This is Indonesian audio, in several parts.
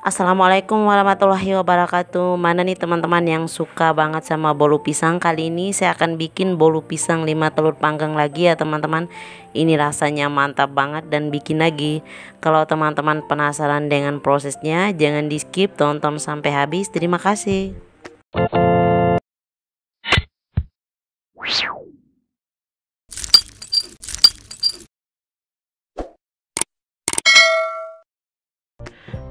Assalamualaikum warahmatullahi wabarakatuh. Mana nih teman-teman yang suka banget sama bolu pisang? Kali ini saya akan bikin bolu pisang 5 telur panggang lagi ya teman-teman. Ini rasanya mantap banget dan bikin lagi. Kalau teman-teman penasaran dengan prosesnya, jangan di skip, tonton sampai habis. Terima kasih.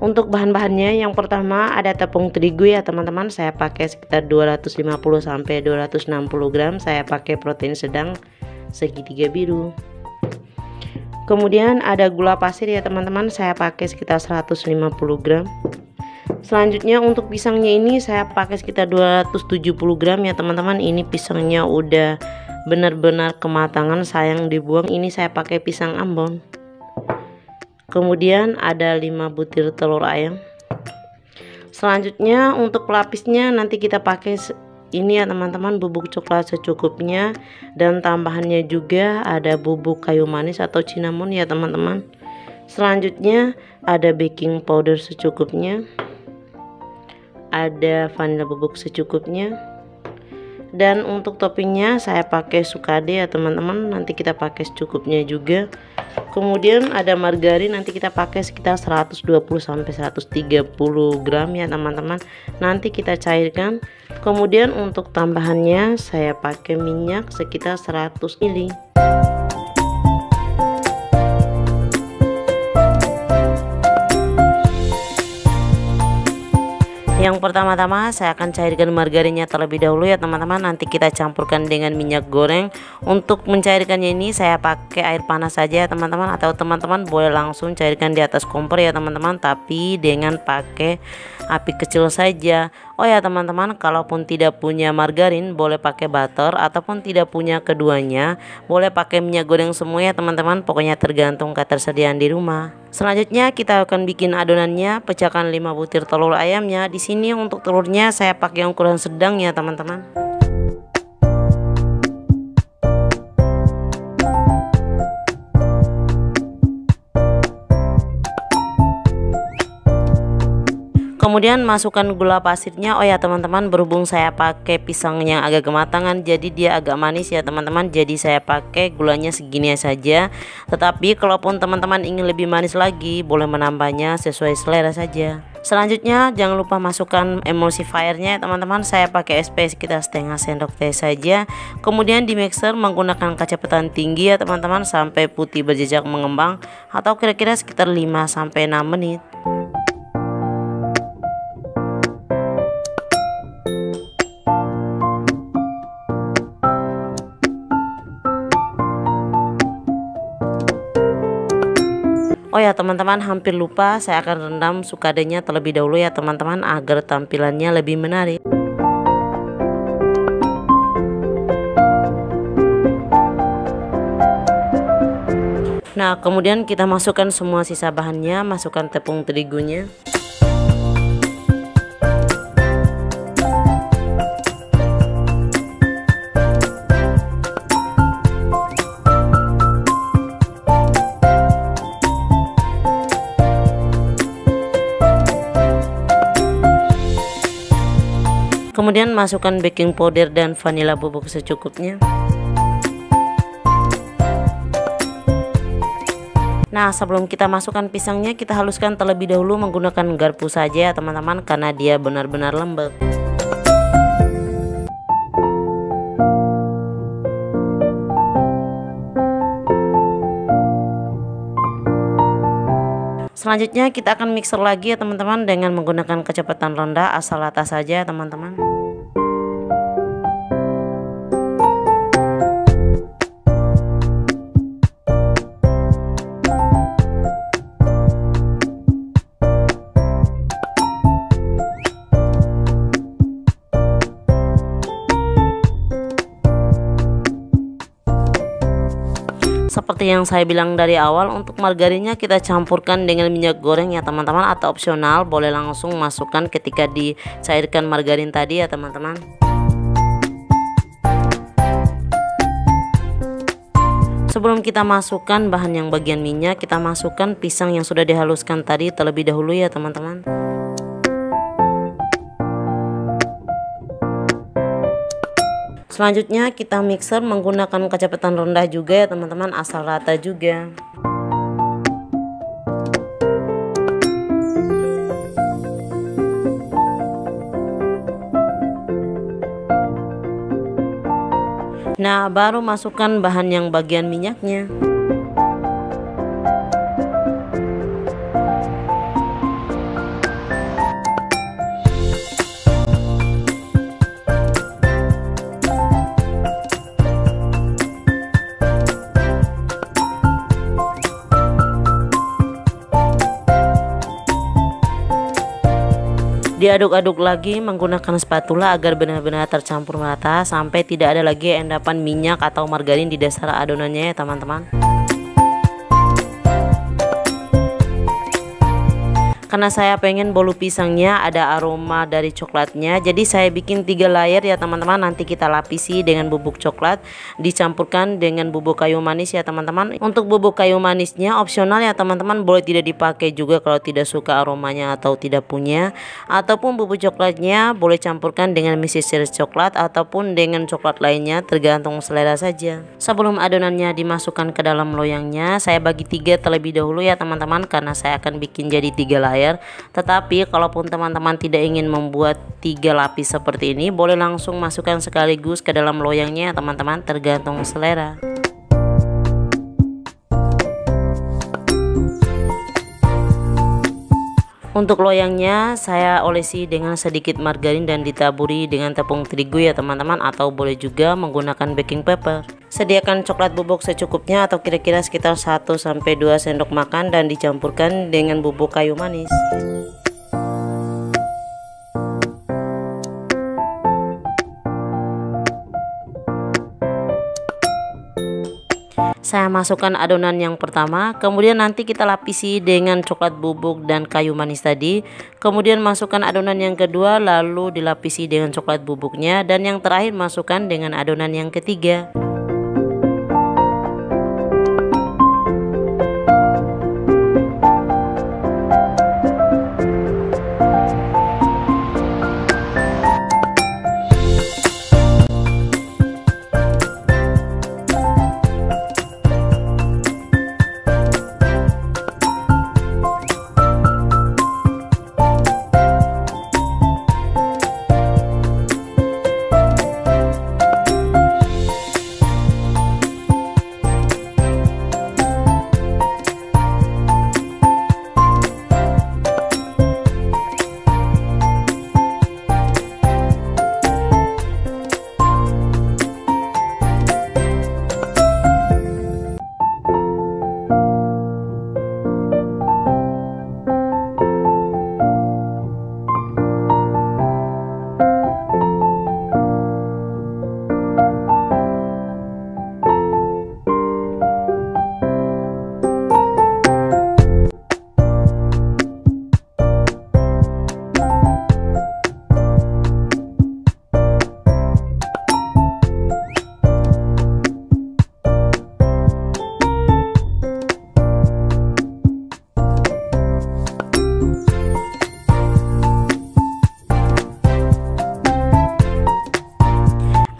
Untuk bahan-bahannya, yang pertama ada tepung terigu ya teman-teman. Saya pakai sekitar 250 sampai 260 gram. Saya pakai protein sedang segitiga biru. Kemudian ada gula pasir ya teman-teman. Saya pakai sekitar 150 gram. Selanjutnya untuk pisangnya ini saya pakai sekitar 270 gram ya teman-teman. Ini pisangnya udah benar-benar kematangan, sayang dibuang. Ini saya pakai pisang Ambon. Kemudian ada 5 butir telur ayam. Selanjutnya untuk pelapisnya nanti kita pakai ini ya teman-teman, bubuk coklat secukupnya, dan tambahannya juga ada bubuk kayu manis atau cinnamon ya teman-teman. Selanjutnya ada baking powder secukupnya, ada vanilla bubuk secukupnya, dan untuk toppingnya saya pakai sukade ya teman-teman, nanti kita pakai secukupnya juga. Kemudian ada margarin, nanti kita pakai sekitar 120 sampai 130 gram ya teman-teman, nanti kita cairkan. Kemudian untuk tambahannya saya pakai minyak sekitar 100 ml. Yang pertama-tama saya akan cairkan margarinnya terlebih dahulu ya teman-teman, nanti kita campurkan dengan minyak goreng. Untuk mencairkannya ini saya pakai air panas saja ya teman-teman, atau teman-teman boleh langsung cairkan di atas kompor ya teman-teman, tapi dengan pakai api kecil saja. Oh ya teman-teman, kalaupun tidak punya margarin boleh pakai butter, ataupun tidak punya keduanya boleh pakai minyak goreng semua ya teman-teman, pokoknya tergantung ketersediaan di rumah. Selanjutnya kita akan bikin adonannya. Pecahkan 5 butir telur ayamnya. Di sini untuk telurnya saya pakai ukuran sedang ya teman-teman. Kemudian masukkan gula pasirnya. Oh ya teman-teman, berhubung saya pakai pisang yang agak kematangan, jadi dia agak manis ya teman-teman, jadi saya pakai gulanya segini saja. Tetapi kalaupun teman-teman ingin lebih manis lagi, boleh menambahnya sesuai selera saja. Selanjutnya jangan lupa masukkan emulsifiernya ya teman-teman. Saya pakai SP sekitar setengah sendok teh saja. Kemudian di mixer menggunakan kecepatan tinggi ya teman-teman, sampai putih berjejak mengembang, atau kira-kira sekitar 5 sampai 6 menit. Oh ya teman-teman, hampir lupa, saya akan rendam sukadenya terlebih dahulu ya teman-teman, agar tampilannya lebih menarik. Nah kemudian kita masukkan semua sisa bahannya, masukkan tepung terigunya. Kemudian masukkan baking powder dan vanilla bubuk secukupnya. Nah sebelum kita masukkan pisangnya, kita haluskan terlebih dahulu menggunakan garpu saja ya teman-teman, karena dia benar-benar lembek. Selanjutnya kita akan mixer lagi ya teman-teman, dengan menggunakan kecepatan rendah, asal rata saja teman-teman. Seperti yang saya bilang dari awal, untuk margarinnya kita campurkan dengan minyak goreng ya teman-teman, atau opsional boleh langsung masukkan ketika dicairkan margarin tadi ya teman-teman. Sebelum kita masukkan bahan yang bagian minyak, kita masukkan pisang yang sudah dihaluskan tadi terlebih dahulu ya teman-teman. Selanjutnya kita mixer menggunakan kecepatan rendah juga ya teman-teman, asal rata juga. Nah, baru masukkan bahan yang bagian minyaknya. Diaduk-aduk lagi menggunakan spatula agar benar-benar tercampur merata sampai tidak ada lagi endapan minyak atau margarin di dasar adonannya ya teman-teman. Karena saya pengen bolu pisangnya ada aroma dari coklatnya, jadi saya bikin 3 layer ya teman-teman. Nanti kita lapisi dengan bubuk coklat dicampurkan dengan bubuk kayu manis ya teman-teman. Untuk bubuk kayu manisnya opsional ya teman-teman, boleh tidak dipakai juga kalau tidak suka aromanya atau tidak punya. Ataupun bubuk coklatnya boleh campurkan dengan mixer coklat ataupun dengan coklat lainnya, tergantung selera saja. Sebelum adonannya dimasukkan ke dalam loyangnya, saya bagi 3 terlebih dahulu ya teman-teman, karena saya akan bikin jadi 3 layer. Tetapi kalaupun teman-teman tidak ingin membuat 3 lapis seperti ini, boleh langsung masukkan sekaligus ke dalam loyangnya teman-teman, tergantung selera. Untuk loyangnya saya olesi dengan sedikit margarin dan ditaburi dengan tepung terigu ya teman-teman, atau boleh juga menggunakan baking paper. Sediakan coklat bubuk secukupnya atau kira-kira sekitar 1-2 sendok makan dan dicampurkan dengan bubuk kayu manis. Saya masukkan adonan yang pertama, kemudian nanti kita lapisi dengan coklat bubuk dan kayu manis tadi. Kemudian masukkan adonan yang kedua, lalu dilapisi dengan coklat bubuknya, dan yang terakhir masukkan dengan adonan yang ketiga.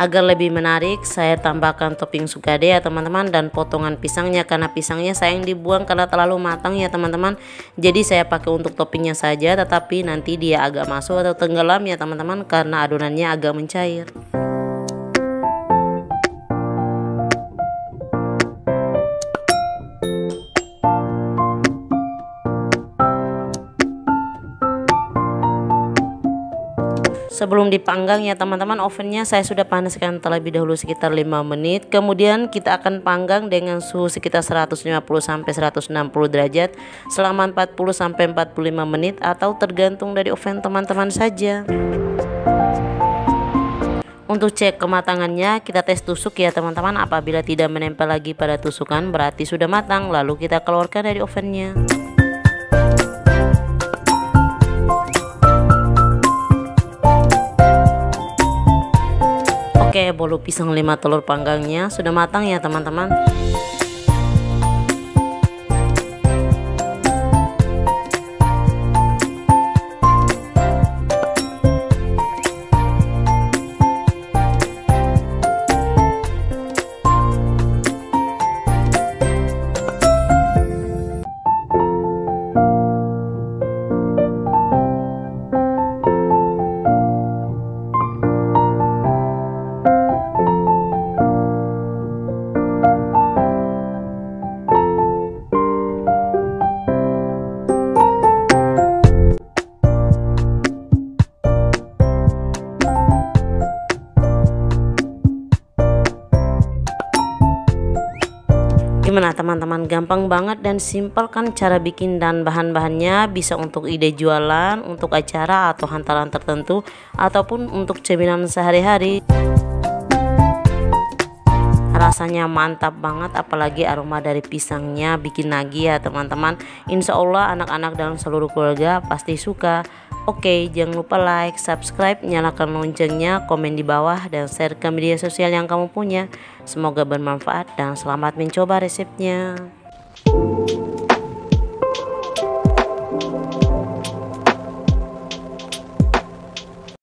Agar lebih menarik, saya tambahkan topping sukade ya teman-teman, dan potongan pisangnya, karena pisangnya sayang dibuang karena terlalu matang ya teman-teman. Jadi saya pakai untuk toppingnya saja, tetapi nanti dia agak masuk atau tenggelam ya teman-teman, karena adonannya agak mencair. Sebelum dipanggang ya teman-teman, ovennya saya sudah panaskan terlebih dahulu sekitar 5 menit. Kemudian kita akan panggang dengan suhu sekitar 150-160 derajat selama 40-45 menit, atau tergantung dari oven teman-teman saja. Untuk cek kematangannya, kita tes tusuk ya teman-teman. Apabila tidak menempel lagi pada tusukan, berarti sudah matang. Lalu kita keluarkan dari ovennya. Oke, bolu pisang 5 telur panggangnya sudah matang ya teman-teman. Gimana teman-teman, gampang banget dan simpel kan cara bikin, dan bahan-bahannya bisa untuk ide jualan, untuk acara atau hantaran tertentu, ataupun untuk cemilan sehari-hari. Rasanya mantap banget, apalagi aroma dari pisangnya bikin nagih ya teman-teman. Insya Allah anak-anak dan seluruh keluarga pasti suka. Oke, jangan lupa like, subscribe, nyalakan loncengnya, komen di bawah, dan share ke media sosial yang kamu punya. Semoga bermanfaat dan selamat mencoba resepnya.